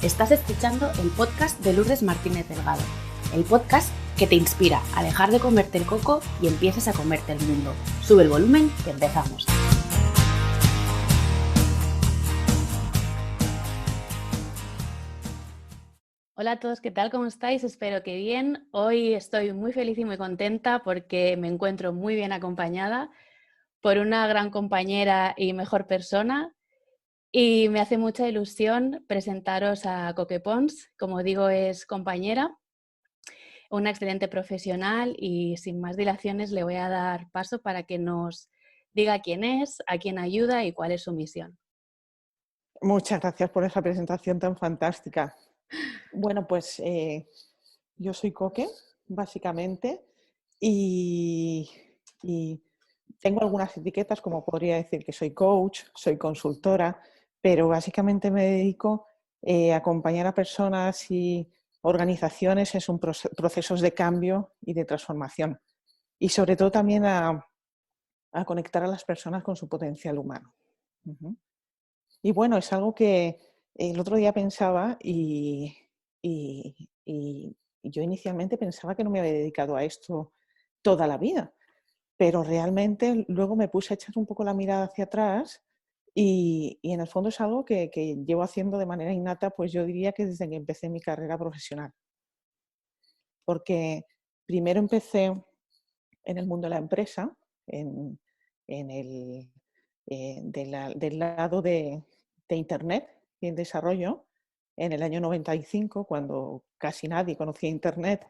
Estás escuchando el podcast de Lourdes Martínez Delgado, el podcast que te inspira a dejar de comerte el coco y empieces a comerte el mundo. Sube el volumen que empezamos. Hola a todos, ¿qué tal? ¿Cómo estáis? Espero que bien. Hoy estoy muy feliz y muy contenta porque me encuentro muy bien acompañada por una gran compañera y mejor persona. Y me hace mucha ilusión presentaros a Coque Pons. Como digo, es compañera, una excelente profesional y sin más dilaciones le voy a dar paso para que nos diga quién es, a quién ayuda y cuál es su misión. Muchas gracias por esa presentación tan fantástica. Bueno, pues yo soy Coque, básicamente, y tengo algunas etiquetas, como podría decir que soy coach, soy consultora, pero básicamente me dedico a acompañar a personas y organizaciones en sus procesos de cambio y de transformación, y sobre todo también a conectar a las personas con su potencial humano. Y bueno, es algo que el otro día pensaba y yo inicialmente pensaba que no me había dedicado a esto toda la vida, pero realmente luego me puse a echar un poco la mirada hacia atrás y en el fondo es algo que llevo haciendo de manera innata, pues yo diría que desde que empecé mi carrera profesional. Porque primero empecé en el mundo de la empresa, en el, del lado de Internet y el desarrollo, en el año 95, cuando casi nadie conocía Internet,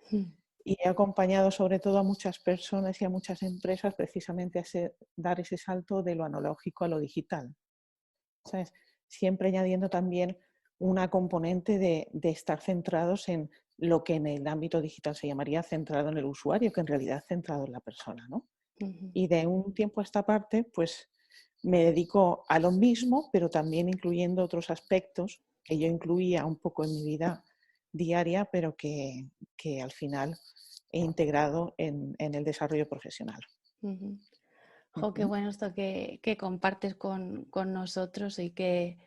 y he acompañado sobre todo a muchas personas y a muchas empresas precisamente a dar ese salto de lo analógico a lo digital, ¿sabes? Siempre añadiendo también una componente de estar centrados en lo que en el ámbito digital se llamaría centrado en el usuario, que en realidad es centrado en la persona, ¿no? Y de un tiempo a esta parte, pues me dedico a lo mismo, pero también incluyendo otros aspectos que yo incluía un poco en mi vida diaria, pero que al final he integrado en el desarrollo profesional. Jo, qué bueno esto que compartes con nosotros y qué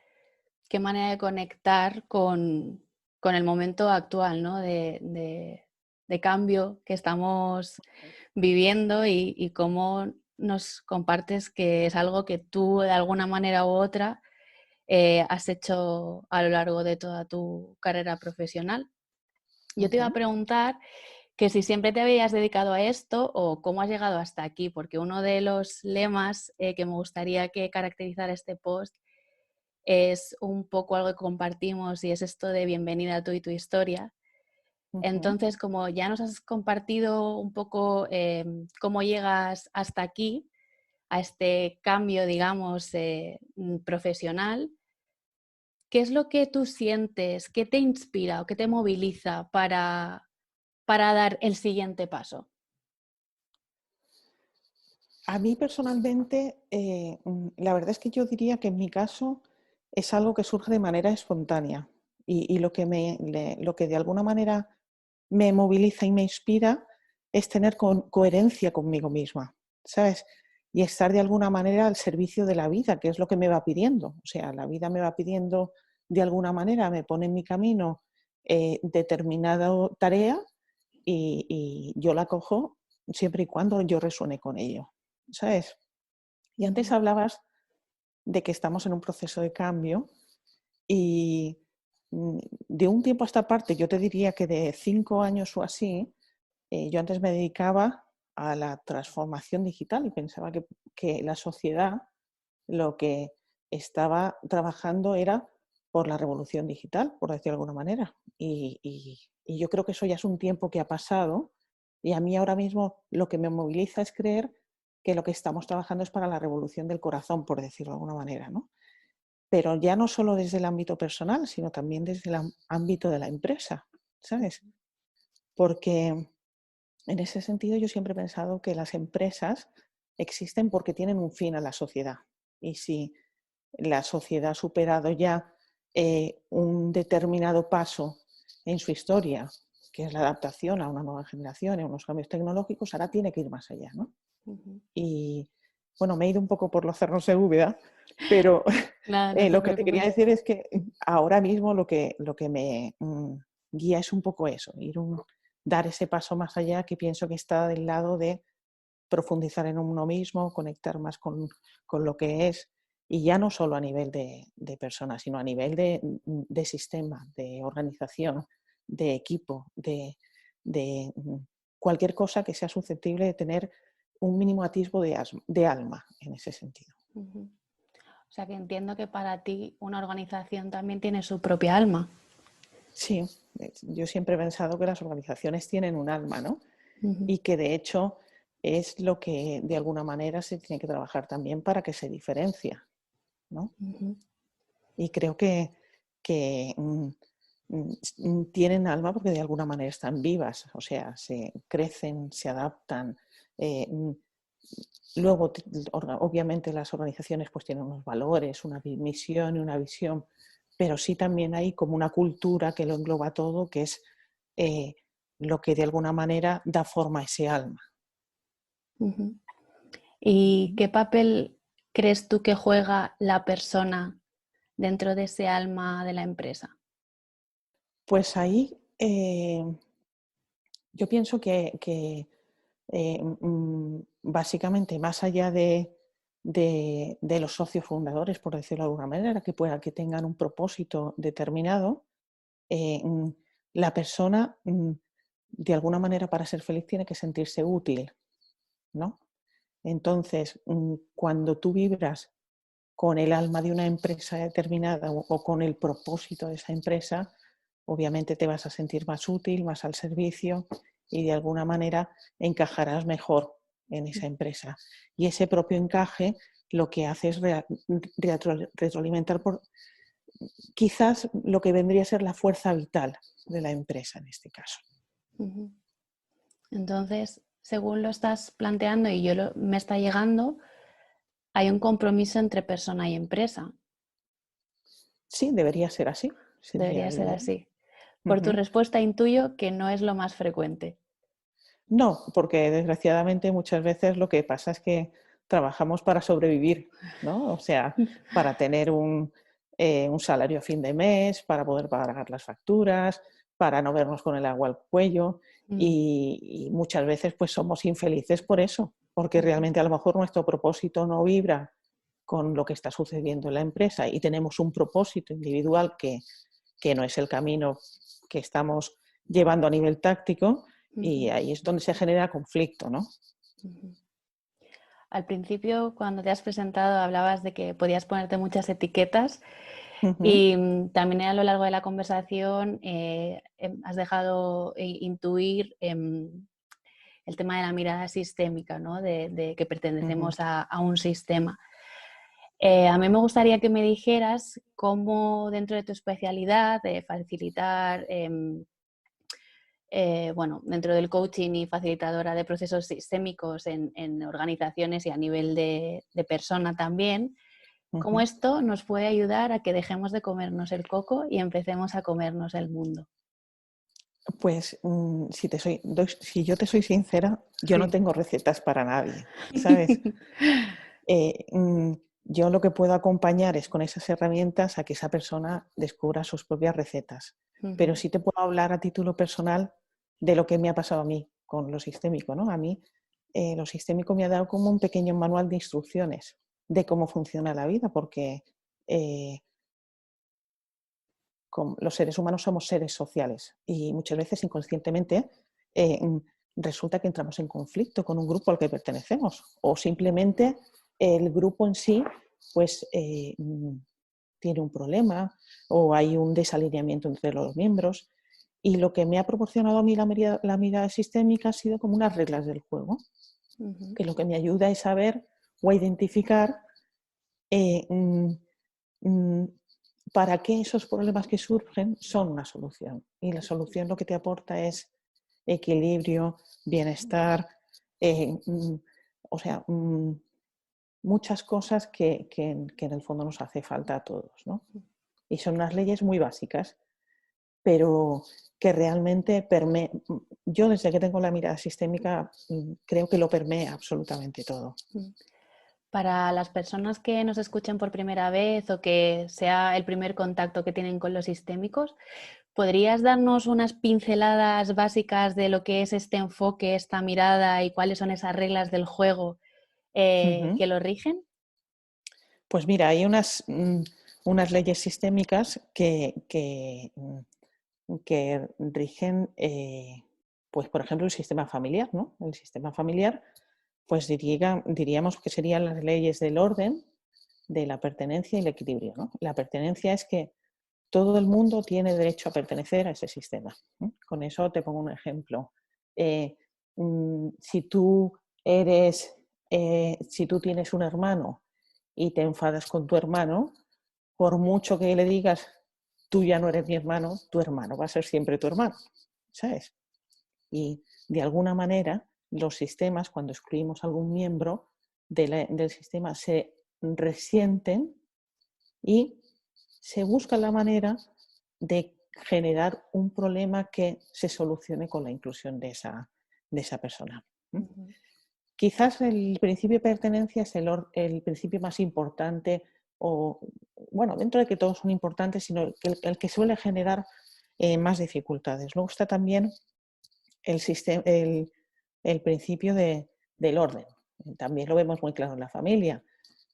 manera de conectar con el momento actual, ¿no? De cambio que estamos viviendo y cómo nos compartes que es algo que tú de alguna manera u otra has hecho a lo largo de toda tu carrera profesional. Yo te iba a preguntar que si siempre te habías dedicado a esto o cómo has llegado hasta aquí, porque uno de los lemas que me gustaría que caracterizara este post es un poco algo que compartimos y es esto de bienvenida a tú y tu historia. Entonces, como ya nos has compartido un poco cómo llegas hasta aquí, a este cambio, digamos, profesional, ¿qué es lo que tú sientes, qué te inspira o qué te moviliza para dar el siguiente paso? A mí personalmente, la verdad es que yo diría que en mi caso es algo que surge de manera espontánea y lo que de alguna manera me moviliza y me inspira es tener coherencia conmigo misma, ¿sabes? Y estar de alguna manera al servicio de la vida, que es lo que me va pidiendo. O sea, la vida me va pidiendo de alguna manera, me pone en mi camino determinada tarea y yo la cojo siempre y cuando yo resuene con ello, ¿sabes? Y antes hablabas de que estamos en un proceso de cambio y de un tiempo a esta parte, yo te diría que de 5 años o así, yo antes me dedicaba a la transformación digital y pensaba que la sociedad lo que estaba trabajando era por la revolución digital, por decirlo de alguna manera. Y yo creo que eso ya es un tiempo que ha pasado y a mí ahora mismo lo que me moviliza es creer que lo que estamos trabajando es para la revolución del corazón, por decirlo de alguna manera, ¿no? Pero ya no solo desde el ámbito personal, sino también desde el ámbito de la empresa, ¿sabes? Porque en ese sentido yo siempre he pensado que las empresas existen porque tienen un fin a la sociedad. Y si la sociedad ha superado ya un determinado paso en su historia, que es la adaptación a una nueva generación, a unos cambios tecnológicos, ahora tiene que ir más allá, ¿no? Y bueno, me he ido un poco por los cerros de Úbeda, pero Nada, no te Lo que te quería preocupes. decir es que ahora mismo lo que me guía es un poco eso, dar ese paso más allá, que pienso que está del lado de profundizar en uno mismo, conectar más con lo que es, y ya no solo a nivel de personas, sino a nivel de sistema, de organización, de equipo, de cualquier cosa que sea susceptible de tener un mínimo atisbo de alma en ese sentido. Ujú. O sea que entiendo que para ti una organización también tiene su propia alma. Sí, yo siempre he pensado que las organizaciones tienen un alma, ¿no? Ujú. Y que de hecho es lo que de alguna manera se tiene que trabajar también para que se diferencia, ¿no? Ujú. Y creo que tienen alma porque de alguna manera están vivas, o sea, se crecen, se adaptan. Luego, obviamente, las organizaciones pues tienen unos valores, una misión y una visión, pero sí también hay como una cultura que lo engloba todo, que es eh, lo que de alguna manera da forma a ese alma. Ujú. ¿Y qué papel crees tú que juega la persona dentro de ese alma de la empresa? Pues ahí yo pienso que básicamente, más allá de los socios fundadores, por decirlo de alguna manera, que tengan un propósito determinado, eh, mm, la persona, de alguna manera, para ser feliz, tiene que sentirse útil, ¿no? Entonces, cuando tú vibras con el alma de una empresa determinada o con el propósito de esa empresa, obviamente te vas a sentir más útil, más al servicio y de alguna manera encajarás mejor en esa empresa. Y ese propio encaje lo que hace es retroalimentar por quizás lo que vendría a ser la fuerza vital de la empresa en este caso. Ujú. Entonces, según lo estás planteando y me está llegando, hay un compromiso entre persona y empresa. Sí, debería ser así. Sería Debería lo ser ideal. así. Por tu Ujú. respuesta intuyo que no es lo más frecuente. No, porque desgraciadamente muchas veces lo que pasa es que trabajamos para sobrevivir, ¿no? O sea, para tener un salario a fin de mes, para poder pagar las facturas, para no vernos con el agua al cuello Mm. y muchas veces pues somos infelices por eso, porque Ujú. realmente a lo mejor nuestro propósito no vibra con lo que está sucediendo en la empresa y tenemos un propósito individual que no es el camino que estamos llevando a nivel táctico y Ujú. ahí es donde se genera conflicto, ¿no? Ujú. Al principio, cuando te has presentado, hablabas de que podías ponerte muchas etiquetas Ujú, y también a lo largo de la conversación has dejado intuir el tema de la mirada sistémica, ¿no? De que ujú. pertenecemos a un sistema. A mí me gustaría que me dijeras cómo dentro de tu especialidad de facilitar, bueno, dentro del coaching y facilitadora de procesos sistémicos en organizaciones y a nivel de persona también, cómo Ujú. esto nos puede ayudar a que dejemos de comernos el coco y empecemos a comernos el mundo. Pues si yo te soy sincera, yo no Sí. tengo recetas para nadie, ¿sabes? Eh, mm, yo lo que puedo acompañar es con esas herramientas a que esa persona descubra sus propias recetas. Pero Ujú. sí te puedo hablar a título personal de lo que me ha pasado a mí con lo sistémico, ¿no? A mí lo sistémico me ha dado como un pequeño manual de instrucciones de cómo funciona la vida, porque eh, los seres humanos somos seres sociales y muchas veces inconscientemente eh, mm, resulta que entramos en conflicto con un grupo al que pertenecemos o simplemente el grupo en sí pues tiene un problema o hay un desalineamiento entre los miembros y lo que me ha proporcionado a mí la mirada sistémica ha sido como unas reglas del juego, Ujú. que lo que me ayuda es saber o a identificar eh, mm, mm, para qué esos problemas que surgen son una solución. Y la solución lo que te aporta es equilibrio, bienestar, eh, mm, o sea, muchas cosas que en el fondo nos hace falta a todos, ¿no? Y son unas leyes muy básicas, pero que realmente yo desde que tengo la mirada sistémica creo que lo permea absolutamente todo. Para las personas que nos escuchen por primera vez o que sea el primer contacto que tienen con los sistémicos, ¿podrías darnos unas pinceladas básicas de lo que es este enfoque, esta mirada y cuáles son esas reglas del juego Ujú. que lo rigen? Pues mira, hay unas leyes sistémicas que rigen, pues por ejemplo, el sistema familiar, ¿no? El sistema familiar, pues diríamos que serían las leyes del orden, de la pertenencia y el equilibrio, ¿no? La pertenencia es que todo el mundo tiene derecho a pertenecer a ese sistema, ¿no? Con eso te pongo un ejemplo. Eh, si tú si tú tienes un hermano y te enfadas con tu hermano, por mucho que le digas, tú ya no eres mi hermano, tu hermano va a ser siempre tu hermano, ¿sabes? Y de alguna manera los sistemas, cuando excluimos algún miembro del sistema, se resienten y se busca la manera de generar un problema que se solucione con la inclusión de esa persona. Ujú. Quizás el principio de pertenencia es el principio más importante, o bueno, dentro de que todos son importantes, sino el que suele generar más dificultades. Luego está también el principio del orden. También lo vemos muy claro en la familia.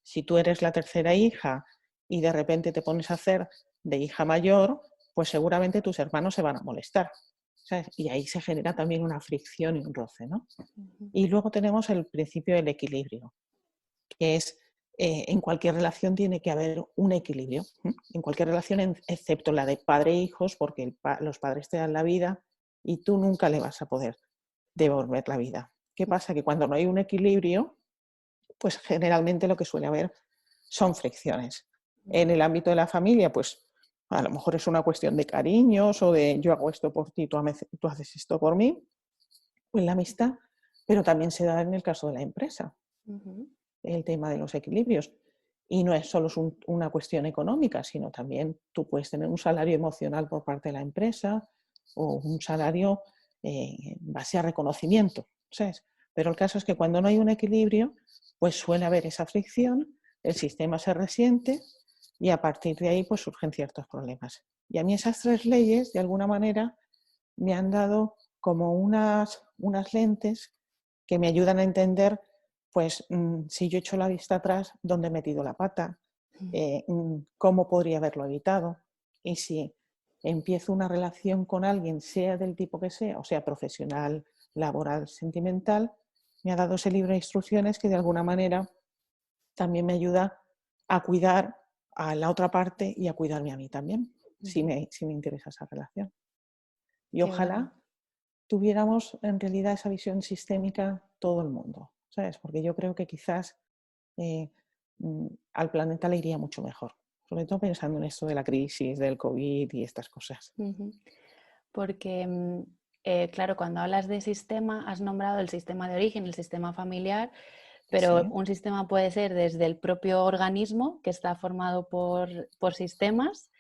Si tú eres la tercera hija y de repente te pones a hacer de hija mayor, pues seguramente tus hermanos se van a molestar, ¿sabes? Y ahí se genera también una fricción y un roce, ¿no? Ujú. Y luego tenemos el principio del equilibrio, que es en cualquier relación tiene que haber un equilibrio. En cualquier relación, excepto la de padre e hijos, porque los padres te dan la vida y tú nunca le vas a poder devolver la vida. ¿Qué pasa? Que cuando no hay un equilibrio, pues generalmente lo que suele haber son fricciones. En el ámbito de la familia, pues a lo mejor es una cuestión de cariños o de yo hago esto por ti, tú haces esto por mí, o en la amistad, pero también se da en el caso de la empresa, Ujú. el tema de los equilibrios. Y no es solo una cuestión económica, sino también tú puedes tener un salario emocional por parte de la empresa o un salario en base a reconocimiento, ¿sabes? Pero el caso es que cuando no hay un equilibrio, pues suele haber esa fricción, el sistema se resiente y a partir de ahí pues surgen ciertos problemas. Y a mí esas tres leyes, de alguna manera, me han dado como unas lentes que me ayudan a entender, pues, si yo echo la vista atrás, dónde he metido la pata, cómo podría haberlo evitado. Y si empiezo una relación con alguien, sea del tipo que sea, o sea, profesional, laboral, sentimental, me ha dado ese libro de instrucciones que de alguna manera también me ayuda a cuidar a la otra parte y a cuidarme a mí también, Ujú. si me interesa esa relación. Y Qué bueno. ojalá tuviéramos en realidad esa visión sistémica todo el mundo, ¿sabes? Porque yo creo que quizás eh, al planeta le iría mucho mejor, sobre todo pensando en esto de la crisis, del COVID y estas cosas. Ujú. Porque, claro, cuando hablas de sistema, has nombrado el sistema de origen, el sistema familiar, pero Sí. un sistema puede ser desde el propio organismo, que está formado por sistemas,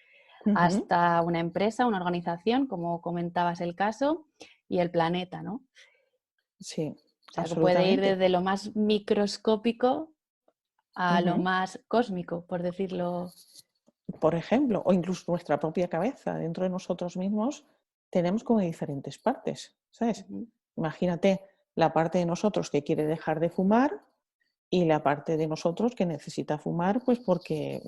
Ujú. hasta una empresa, una organización, como comentabas el caso, y el planeta, ¿no? Sí, O sea, que puede ir absolutamente. desde lo más microscópico a lo Ujú. más cósmico, por decirlo. Por ejemplo, o incluso nuestra propia cabeza, dentro de nosotros mismos, tenemos como diferentes partes, ¿sabes? Ujú, Imagínate la parte de nosotros que quiere dejar de fumar y la parte de nosotros que necesita fumar, pues porque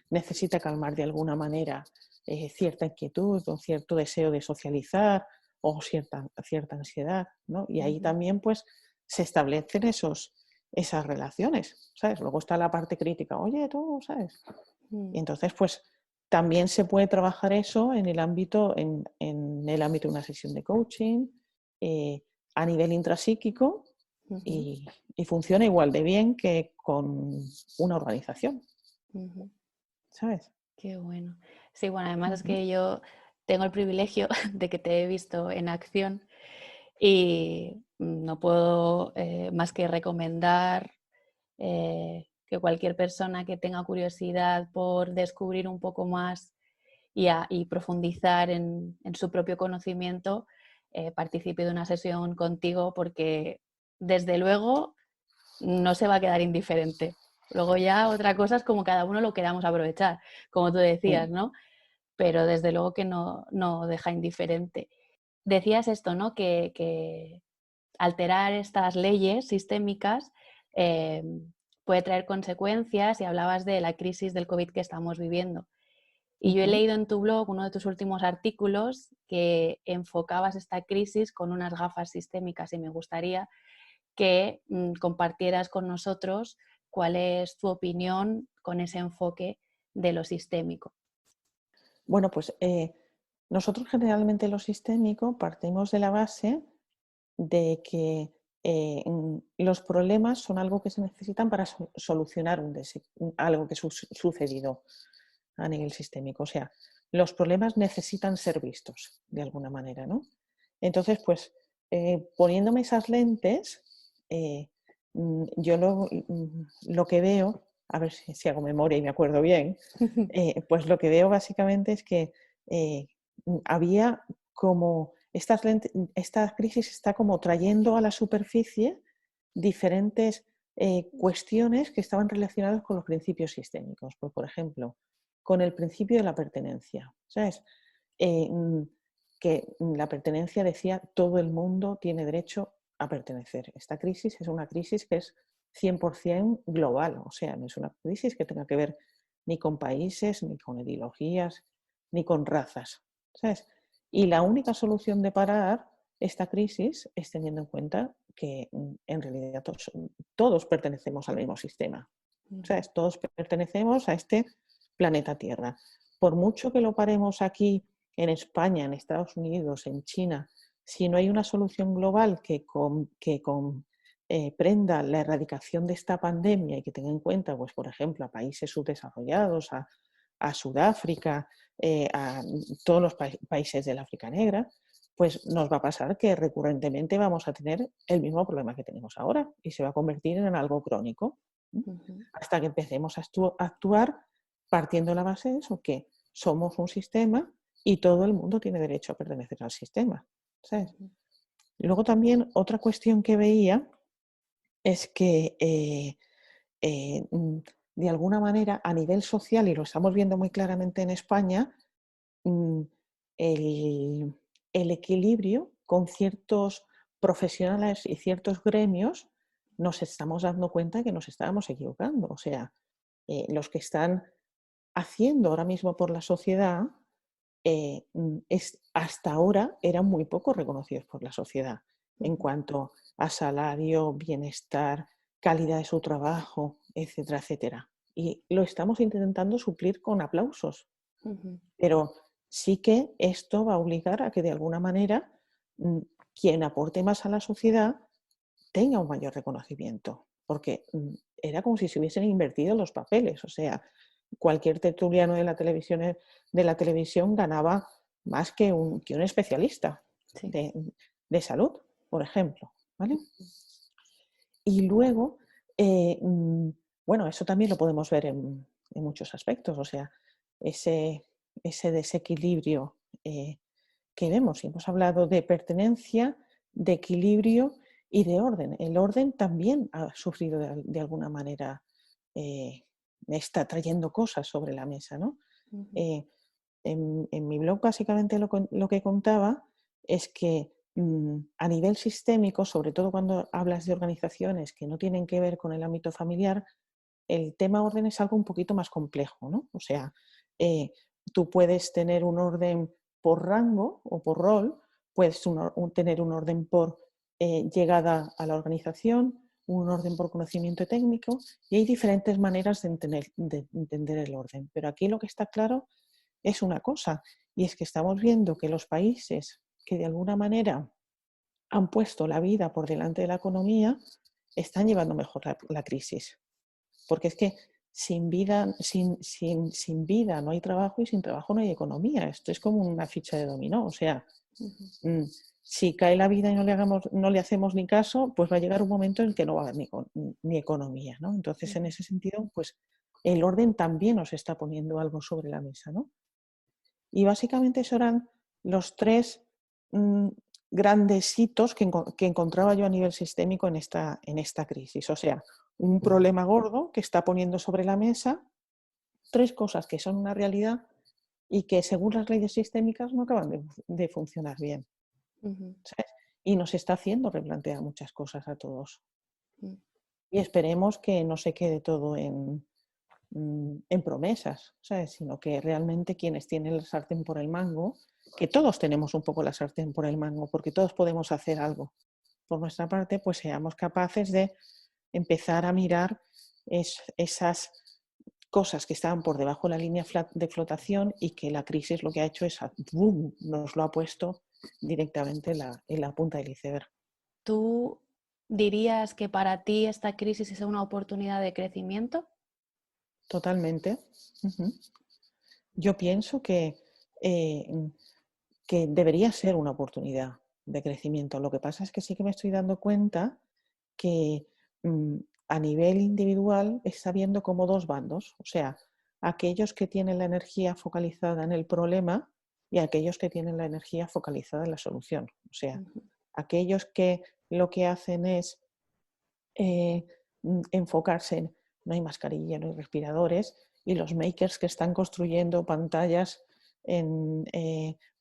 necesita calmar de alguna manera cierta inquietud o cierto deseo de socializar o cierta ansiedad, ¿no? Y ahí ujú, también pues se establecen esas relaciones, ¿sabes? Luego está la parte crítica, oye, tú, ¿sabes? Y mm, entonces pues también se puede trabajar eso en el ámbito de una sesión de coaching, eh, a nivel intrapsíquico ujú, y funciona igual de bien que con una organización, ujú. ¿sabes? Qué bueno. Sí, bueno, además es Ujú. que yo tengo el privilegio de que te he visto en acción y no puedo más que recomendar que cualquier persona que tenga curiosidad por descubrir un poco más y profundizar en su propio conocimiento, participe de una sesión contigo porque desde luego no se va a quedar indiferente. Luego ya otra cosa es como cada uno lo queramos aprovechar, como tú decías, Mm, ¿no? Pero desde luego que no deja indiferente. Decías esto, ¿no? Que alterar estas leyes sistémicas eh, puede traer consecuencias y hablabas de la crisis del COVID que estamos viviendo. Y yo he ujú. leído en tu blog, uno de tus últimos artículos, que enfocabas esta crisis con unas gafas sistémicas y me gustaría que compartieras con nosotros cuál es tu opinión con ese enfoque de lo sistémico. Bueno, pues nosotros generalmente lo sistémico partimos de la base de que los problemas son algo que se necesitan para solucionar algo que sucedido a nivel sistémico. O sea, los problemas necesitan ser vistos de alguna manera, ¿no? Entonces, pues poniéndome esas lentes, yo lo que veo, a ver si hago memoria y me acuerdo bien, pues lo que veo básicamente es que eh, había como esta crisis está como trayendo a la superficie diferentes cuestiones que estaban relacionadas con los principios sistémicos. Pues, por ejemplo, con el principio de la pertenencia. ¿Sabes? Eh, mm, que la pertenencia decía todo el mundo tiene derecho a pertenecer. Esta crisis es una crisis que es 100% global, o sea, no es una crisis que tenga que ver ni con países, ni con ideologías, ni con razas. ¿Sabes? Y la única solución de parar esta crisis es teniendo en cuenta que en realidad todos pertenecemos al mismo sistema. ¿Sabes? Todos pertenecemos a este planeta Tierra. Por mucho que lo paremos aquí en España, en Estados Unidos, en China, si no hay una solución global que prenda la erradicación de esta pandemia y que tenga en cuenta, pues, por ejemplo, a países subdesarrollados, a Sudáfrica, a todos los países del África Negra, pues nos va a pasar que recurrentemente vamos a tener el mismo problema que tenemos ahora y se va a convertir en algo crónico. Ujú, Hasta que empecemos a actuar partiendo de la base de eso, que somos un sistema y todo el mundo tiene derecho a pertenecer al sistema. ¿Sabes? ujú, Luego también otra cuestión que veía es que de alguna manera a nivel social, y lo estamos viendo muy claramente en España, mm, el, el equilibrio con ciertos profesionales y ciertos gremios, nos estamos dando cuenta que nos estábamos equivocando. O sea, los que están haciendo ahora mismo por la sociedad, hasta ahora eran muy poco reconocidos por la sociedad en ujú, cuanto a salario, bienestar, calidad de su trabajo, etcétera, etcétera. Y lo estamos intentando suplir con aplausos, ujú, pero sí que esto va a obligar a que de alguna manera mm, quien aporte más a la sociedad tenga un mayor reconocimiento, porque era como si se hubiesen invertido los papeles, o sea, cualquier tertuliano de la televisión ganaba más que un especialista sí. de, de salud, por ejemplo, ¿vale? Y luego, eh, mm, bueno, eso también lo podemos ver en muchos aspectos, o sea, ese, ese desequilibrio que vemos. Y hemos hablado de pertenencia, de equilibrio y de orden. El orden también ha sufrido de alguna manera, eh, está trayendo cosas sobre la mesa, ¿no? Ujú, Eh, en mi blog básicamente lo que contaba es que a nivel sistémico, sobre todo cuando hablas de organizaciones que no tienen que ver con el ámbito familiar, el tema orden es algo un poquito más complejo, ¿no? O sea, eh, tú puedes tener un orden por rango o por rol, puedes tener un orden por llegada a la organización, un orden por conocimiento técnico y hay diferentes maneras de entender el orden. Pero aquí lo que está claro es una cosa y es que estamos viendo que los países que de alguna manera han puesto la vida por delante de la economía están llevando mejor la crisis. Porque es que sin vida no hay trabajo y sin trabajo no hay economía. Esto es como una ficha de dominó. O sea, ujú, mm, si cae la vida y no le hacemos ni caso, pues va a llegar un momento en que no va a haber ni economía, ¿no? Entonces, en ujú. ese sentido, pues el orden también nos está poniendo algo sobre la mesa, ¿no? Y básicamente eso eran los tres, mm, grandes hitos que encontraba yo a nivel sistémico en esta crisis. O sea, un problema gordo que está poniendo sobre la mesa 3 cosas que son una realidad y que según las leyes sistémicas no acaban de funcionar bien. ¿Sabes? Y nos está haciendo replantear muchas cosas a todos. Y esperemos que no se quede todo en promesas, ¿sabes? Sino que realmente quienes tienen la sartén por el mango, que todos tenemos un poco la sartén por el mango, porque todos podemos hacer algo por nuestra parte, pues seamos capaces de empezar a mirar esas cosas que estaban por debajo de la línea de flotación y que la crisis lo que ha hecho es, ¡boom!, nos lo ha puesto directamente en la punta del iceberg. ¿Tú dirías que para ti esta crisis es una oportunidad de crecimiento? Totalmente. Yo pienso que debería ser una oportunidad de crecimiento. Lo que pasa es que sí que me estoy dando cuenta que a nivel individual está viendo como 2 bandos. O sea, aquellos que tienen la energía focalizada en el problema y aquellos que tienen la energía focalizada en la solución. O sea, aquellos que lo que hacen es enfocarse en no hay mascarilla, no hay respiradores, y los makers que están construyendo pantallas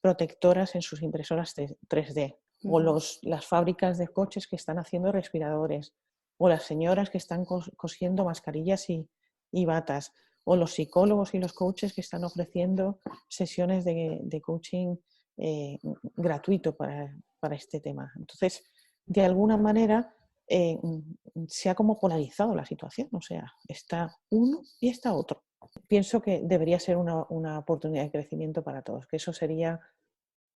protectoras en sus impresoras 3D, o las fábricas de coches que están haciendo respiradores, o las señoras que están cosiendo mascarillas y batas, o los psicólogos y los coaches que están ofreciendo sesiones de coaching gratuito para este tema. Entonces, de alguna manera, se ha como polarizado la situación, o sea, está uno y está otro. Pienso que debería ser una oportunidad de crecimiento para todos, que eso sería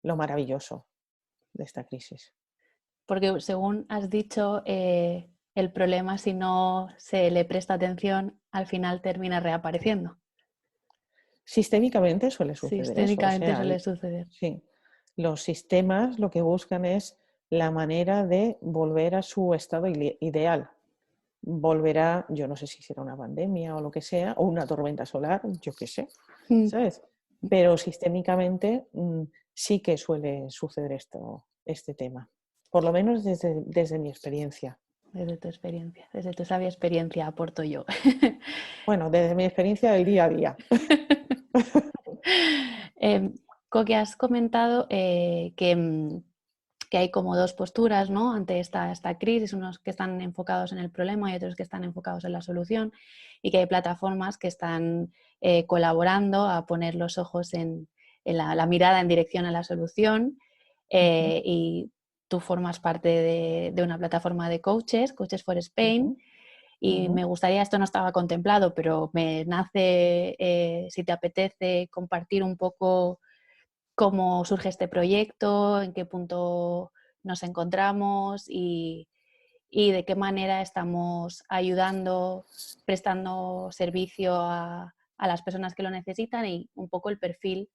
lo maravilloso de esta crisis. Porque según has dicho, el problema, si no se le presta atención, al final termina reapareciendo. Sistémicamente suele suceder eso, o Sistémicamente sea, suele suceder. sí, los sistemas lo que buscan es la manera de volver a su estado ideal. Volverá, yo no sé si será una pandemia o lo que sea, o una tormenta solar, yo qué sé, ¿sabes? Pero sistémicamente sí que suele suceder este tema, por lo menos desde mi experiencia. Desde tu experiencia, desde tu sabia experiencia, aporto yo. Bueno, desde mi experiencia del día a día. Coque, has comentado que hay como 2 posturas, ¿no?, ante esta crisis, unos que están enfocados en el problema y otros que están enfocados en la solución, y que hay plataformas que están colaborando a poner los ojos en la mirada en dirección a la solución, y tú formas parte de una plataforma de coaches, Coaches for Spain, y me gustaría, esto no estaba contemplado, pero me nace, si te apetece, compartir un poco cómo surge este proyecto, en qué punto nos encontramos y de qué manera estamos ayudando, prestando servicio a las personas que lo necesitan, y un poco el perfil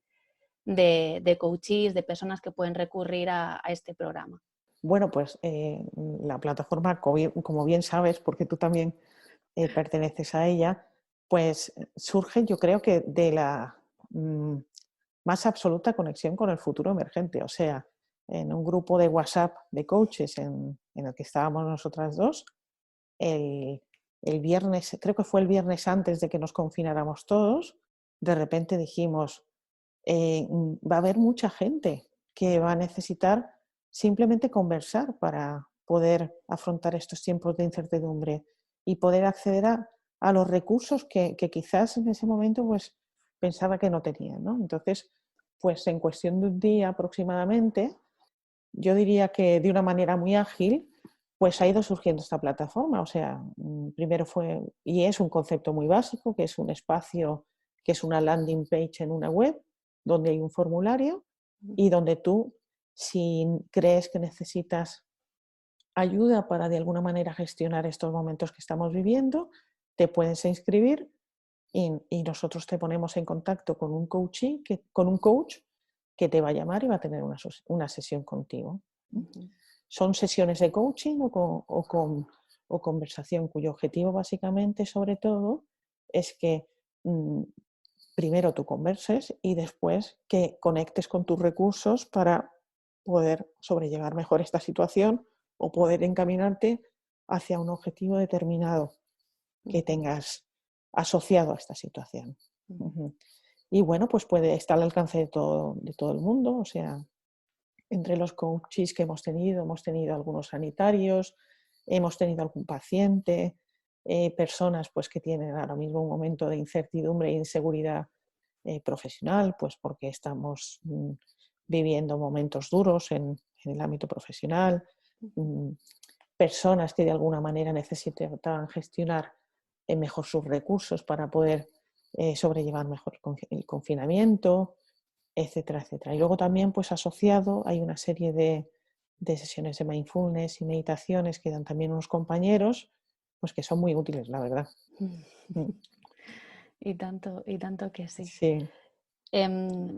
de coaches, de personas que pueden recurrir a este programa. Bueno, pues la plataforma, como bien sabes, porque tú también perteneces a ella, pues surge, yo creo que de la más absoluta conexión con el futuro emergente. O sea, en un grupo de WhatsApp de coaches en el que estábamos nosotras dos, el viernes, creo que fue el viernes antes de que nos confináramos todos, de repente dijimos, va a haber mucha gente que va a necesitar simplemente conversar para poder afrontar estos tiempos de incertidumbre y poder acceder a los recursos que quizás en ese momento pues pensaba que no tenían, ¿no? Entonces, pues en cuestión de un día aproximadamente, yo diría que de una manera muy ágil, pues ha ido surgiendo esta plataforma. O sea, primero fue, y es un concepto muy básico, que es un espacio, que es una landing page en una web, donde hay un formulario y donde tú, si crees que necesitas ayuda para de alguna manera gestionar estos momentos que estamos viviendo, te puedes inscribir y nosotros te ponemos en contacto con un con un coach que te va a llamar y va a tener una sesión contigo. Son sesiones de coaching o conversación cuyo objetivo básicamente, sobre todo, es que primero tú converses y después que conectes con tus recursos para poder sobrellevar mejor esta situación o poder encaminarte hacia un objetivo determinado que tengas asociado a esta situación. Ujú. Y bueno, pues puede estar al alcance de todo el mundo, o sea, entre los coaches que hemos tenido algunos sanitarios, hemos tenido algún paciente, personas pues, que tienen ahora mismo un momento de incertidumbre e inseguridad profesional, pues porque estamos viviendo momentos duros en el ámbito profesional, mm, personas que de alguna manera necesitan gestionar mejor sus recursos para poder sobrellevar mejor el confinamiento, etcétera, etcétera. Y luego también, pues asociado, hay una serie de sesiones de mindfulness y meditaciones que dan también unos compañeros, pues que son muy útiles, la verdad. Mm. Y tanto que sí. Sí,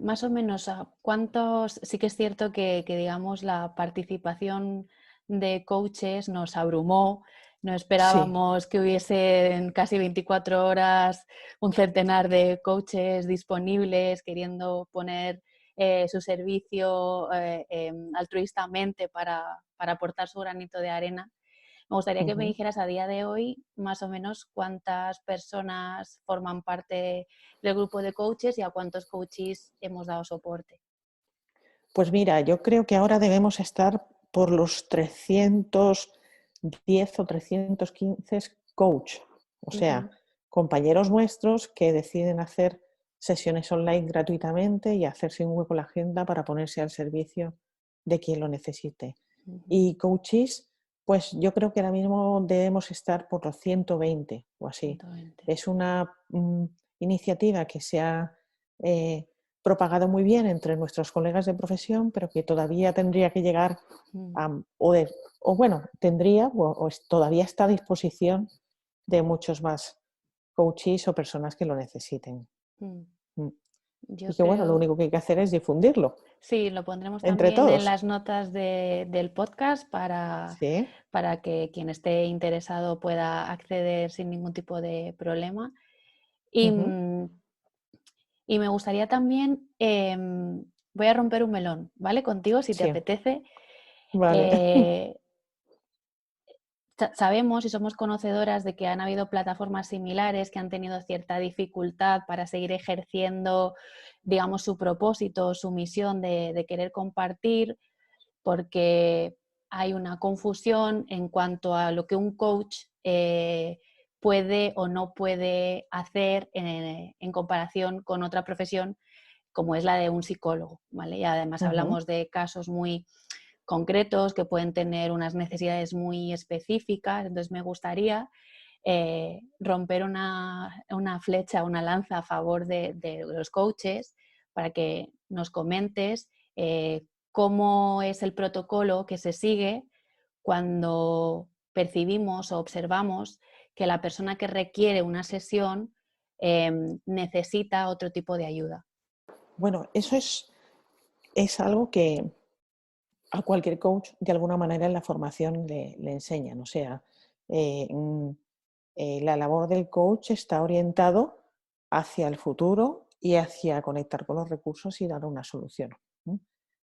Más o menos, ¿a cuántos? Sí que es cierto que, digamos, la participación de coaches nos abrumó. No sí. esperábamos que hubiese en casi 24 horas un centenar de coaches disponibles queriendo poner su servicio altruistamente para aportar su granito de arena. Me gustaría que me Ujú. dijeras a día de hoy más o menos cuántas personas forman parte del grupo de coaches y a cuántos coaches hemos dado soporte. Pues mira, yo creo que ahora debemos estar por los 310 o 315 coach, o sea, Ujú, compañeros nuestros que deciden hacer sesiones online gratuitamente y hacerse un hueco en la agenda para ponerse al servicio de quien lo necesite. ujú, Y coaches, pues yo creo que ahora mismo debemos estar por los 120 o así. 120. Es una iniciativa que se ha eh, propagado muy bien entre nuestros colegas de profesión, pero que todavía tendría que llegar Mm, a, o bueno, tendría todavía está a disposición de muchos más coaches o personas que lo necesiten. mm. Mm. Yo Y que bueno, lo creo, único que hay que hacer es difundirlo sí, lo pondremos entre también en todos. las notas del podcast Sí. para que quien esté interesado pueda acceder sin ningún tipo de problema. Y, Ujú. y me gustaría también, voy a romper un melón, ¿vale? Contigo, si te Sí, apetece. vale. Eh, Sabemos y somos conocedoras de que han habido plataformas similares que han tenido cierta dificultad para seguir ejerciendo, digamos, su propósito, su misión de querer compartir, porque hay una confusión en cuanto a lo que un coach puede o no puede hacer en comparación con otra profesión como es la de un psicólogo, ¿vale? Y además Ujú. hablamos de casos muy concretos que pueden tener unas necesidades muy específicas, entonces me gustaría romper una flecha, una lanza a favor de los coaches para que nos comentes cómo es el protocolo que se sigue cuando percibimos o observamos que la persona que requiere una sesión necesita otro tipo de ayuda. Bueno, eso es algo que a cualquier coach de alguna manera en la formación le enseñan. O sea, eh, mm, la labor del coach está orientado hacia el futuro y hacia conectar con los recursos y dar una solución. ¿No?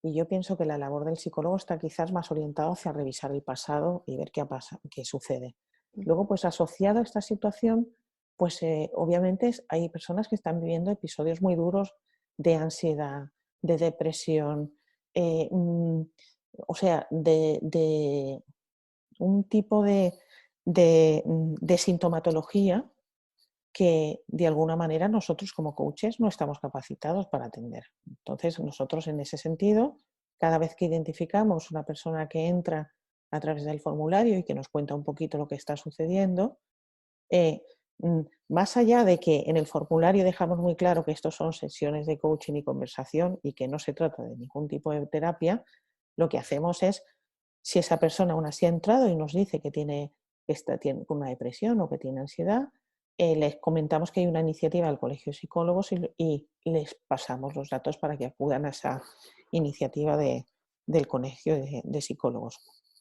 Y yo pienso que la labor del psicólogo está quizás más orientado hacia revisar el pasado y ver qué ha pasado, qué sucede. Luego, pues asociado a esta situación, pues obviamente hay personas que están viviendo episodios muy duros de ansiedad, de depresión, eh, mm, o sea, de un tipo de sintomatología que de alguna manera nosotros como coaches no estamos capacitados para atender. Entonces, nosotros en ese sentido, cada vez que identificamos una persona que entra a través del formulario y que nos cuenta un poquito lo que está sucediendo, eh, más allá de que en el formulario dejamos muy claro que estos son sesiones de coaching y conversación y que no se trata de ningún tipo de terapia, lo que hacemos es, si esa persona aún así ha entrado y nos dice tiene una depresión o que tiene ansiedad, les comentamos que hay una iniciativa del Colegio de Psicólogos y les pasamos los datos para que acudan a esa iniciativa del Colegio de Psicólogos.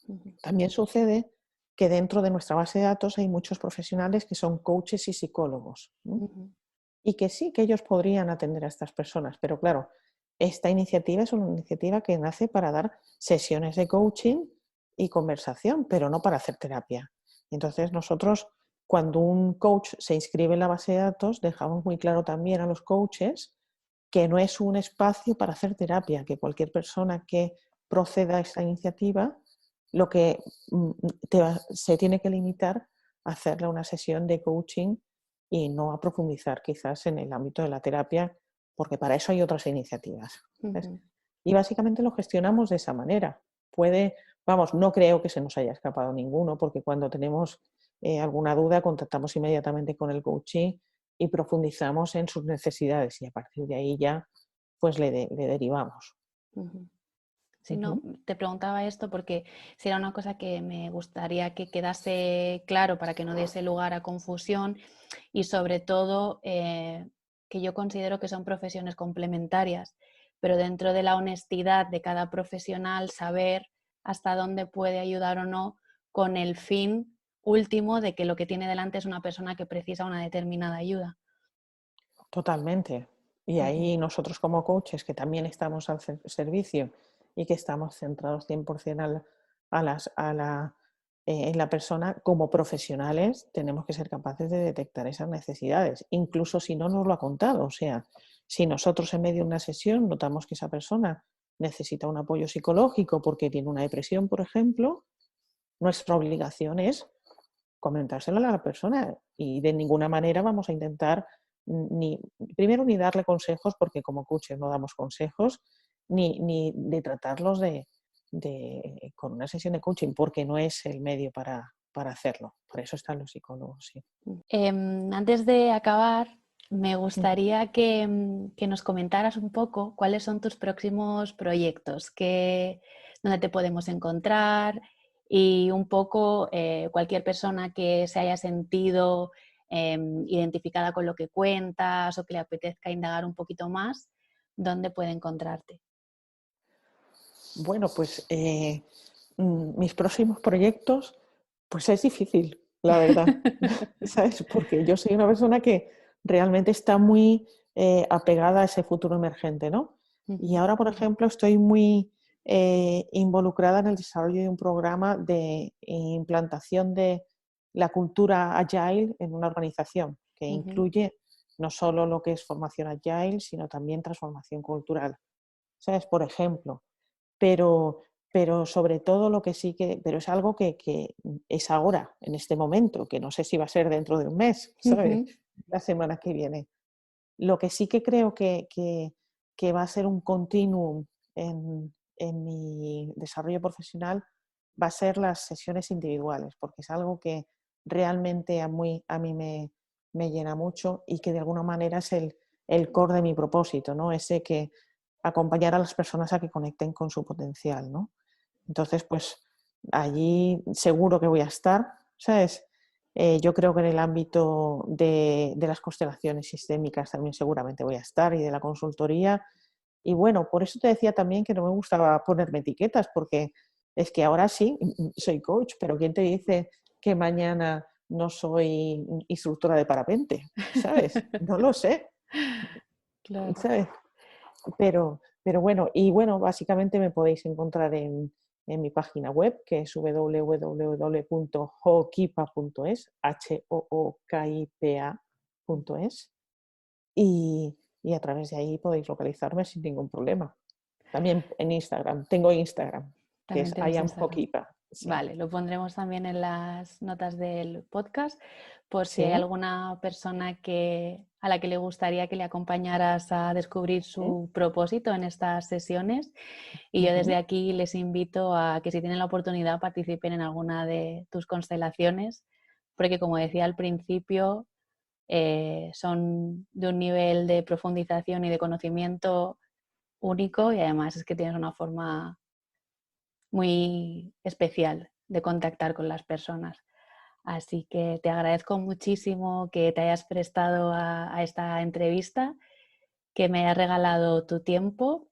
Ujú, También sucede que dentro de nuestra base de datos hay muchos profesionales que son coaches y psicólogos, ¿no? ujú, Y que sí, que ellos podrían atender a estas personas, pero claro, esta iniciativa es una iniciativa que nace para dar sesiones de coaching y conversación, pero no para hacer terapia. Entonces nosotros, cuando un coach se inscribe en la base de datos, dejamos muy claro también a los coaches que no es un espacio para hacer terapia, que cualquier persona que proceda a esta iniciativa, lo que se tiene que limitar a hacerle una sesión de coaching y no a profundizar quizás en el ámbito de la terapia, porque para eso hay otras iniciativas. Ujú. Y básicamente lo gestionamos de esa manera. No creo que se nos haya escapado ninguno, porque cuando tenemos alguna duda contactamos inmediatamente con el coaching y profundizamos en sus necesidades y a partir de ahí ya pues le derivamos. Ujú. Sí, no, Ujú. te preguntaba esto porque si era una cosa que me gustaría que quedase claro para que no diese lugar a confusión y sobre todo que yo considero que son profesiones complementarias, pero dentro de la honestidad de cada profesional saber hasta dónde puede ayudar o no con el fin último de que lo que tiene delante es una persona que precisa una determinada ayuda. Totalmente. Y Ujú. ahí nosotros como coaches, que también estamos al servicio y que estamos centrados 100% a las, a la, en la persona, como profesionales tenemos que ser capaces de detectar esas necesidades, incluso si no nos lo ha contado. O sea, si nosotros en medio de una sesión notamos que esa persona necesita un apoyo psicológico porque tiene una depresión, por ejemplo, nuestra obligación es comentárselo a la persona y de ninguna manera vamos a intentar ni, primero ni darle consejos, porque como coaches no damos consejos, ni de tratarlos con una sesión de coaching, porque no es el medio para hacerlo. Por eso están los psicólogos, sí. Antes de acabar, me Ujú. gustaría que nos comentaras un poco cuáles son tus próximos proyectos, dónde te podemos encontrar y un poco cualquier persona que se haya sentido identificada con lo que cuentas o que le apetezca indagar un poquito más, dónde puede encontrarte. Bueno, pues mis próximos proyectos, pues es difícil, la verdad, ¿sabes? Porque yo soy una persona que realmente está muy apegada a ese futuro emergente, ¿no? Y Ujú. ahora, por ejemplo, estoy muy involucrada en el desarrollo de un programa de implantación de la cultura agile en una organización, que Ujú. incluye no solo lo que es formación agile, sino también transformación cultural, ¿sabes? Por ejemplo, pero, pero sobre todo lo que sí que, pero es algo que es ahora, en este momento, que no sé si va a ser dentro de un mes, ¿sabes? Ujú. La semana que viene. Lo que sí que creo que va a ser un continuum en mi desarrollo profesional va a ser las sesiones individuales, porque es algo que realmente a mí me llena mucho y que de alguna manera es el core de mi propósito, ¿no? Ese que acompañar a las personas a que conecten con su potencial, ¿no? Entonces, pues allí seguro que voy a estar, ¿sabes? Yo creo que en el ámbito de las constelaciones sistémicas también seguramente voy a estar y de la consultoría. Y bueno, por eso te decía también que no me gustaba ponerme etiquetas, porque es que ahora sí, soy coach, pero ¿quién te dice que mañana no soy instructora de parapente? ¿Sabes? No lo sé, Claro. ¿sabes? Pero bueno, y bueno, básicamente me podéis encontrar en mi página web, que es www.hookipa.es, HOOKIPA.es, y a través de ahí podéis localizarme sin ningún problema. También en Instagram, tengo Instagram, que También es tienes Instagram. IamHokipa, sí. Vale, lo pondremos también en las notas del podcast por si hay ¿Sí? alguna persona a la que le gustaría que le acompañaras a descubrir ¿Sí? su propósito en estas sesiones. Y yo desde Ujú. aquí les invito a que si tienen la oportunidad participen en alguna de tus constelaciones, porque como decía al principio, son de un nivel de profundización y de conocimiento único y además es que tienes una forma muy especial de contactar con las personas. Así que te agradezco muchísimo que te hayas prestado a esta entrevista, que me hayas regalado tu tiempo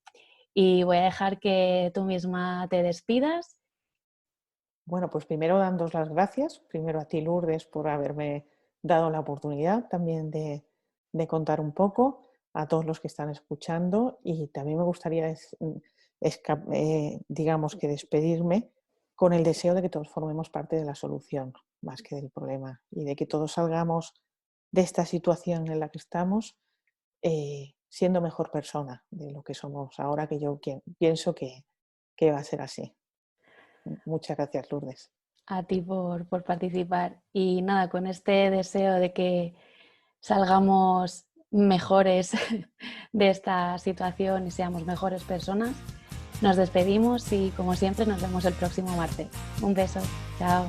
y voy a dejar que tú misma te despidas. Bueno, pues primero dándos las gracias, primero a ti Lourdes por haberme dado la oportunidad también de contar un poco, a todos los que están escuchando y también me gustaría, digamos que despedirme con el deseo de que todos formemos parte de la solución más que del problema y de que todos salgamos de esta situación en la que estamos siendo mejor persona de lo que somos ahora, que yo pienso que va a ser así. Muchas gracias, Lourdes. A ti por participar. Y nada, con este deseo de que salgamos mejores de esta situación y seamos mejores personas, nos despedimos y como siempre nos vemos el próximo martes. Un beso. Chao.